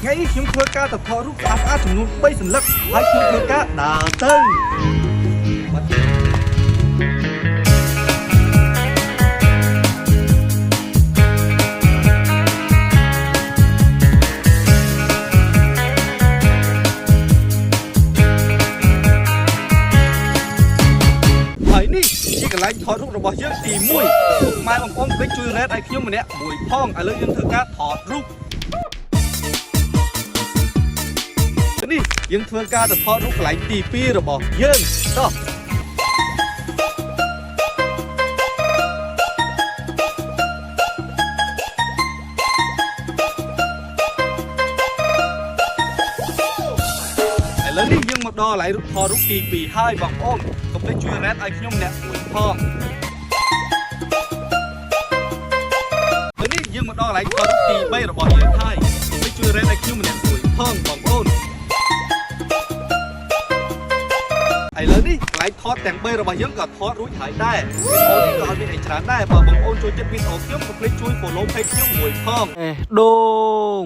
ngay chúng tôi ca tập thọ rút áp áp trong núi bay sừng lắc hai chúng tôi ca đà tơi cái lái thọ rútរបស់យើងទី1ម៉ែបងប្អូនពេកជួយរ៉េតឲ្យខ្ញុំម្នាក់មួយផងឥឡូវយើងធ្វើការថតរូបនេះយើងធ្វើការទៅថតរូបកន្លែងទី2របស់យើងតោះឥឡូវនេះយើងមកដល់កន្លែងថតរូបទី2ហើយបងប្អូនកុំភ្លេចជួយរ៉េតឲ្យខ្ញុំម្នាក់មួយផងនេះយើងមកដល់កន្លែងថតរូបទី3របស់យើងហើយកុំភ្លេចជួយរ៉េតឲ្យខ្ញុំម្នាក់មួយផងបងប្អូនឥឡូវនេះកន្លែងថតទាំង3របស់យើងក៏ថតរួចហើយដែរវីដេអូនេះក៏អត់មានអីច្រើនដែរបើបងប្អូនចូលចិត្តវីដេអូខ្ញុំកុំភ្លេចជួយ follow page ខ្ញុំមួយផងដូង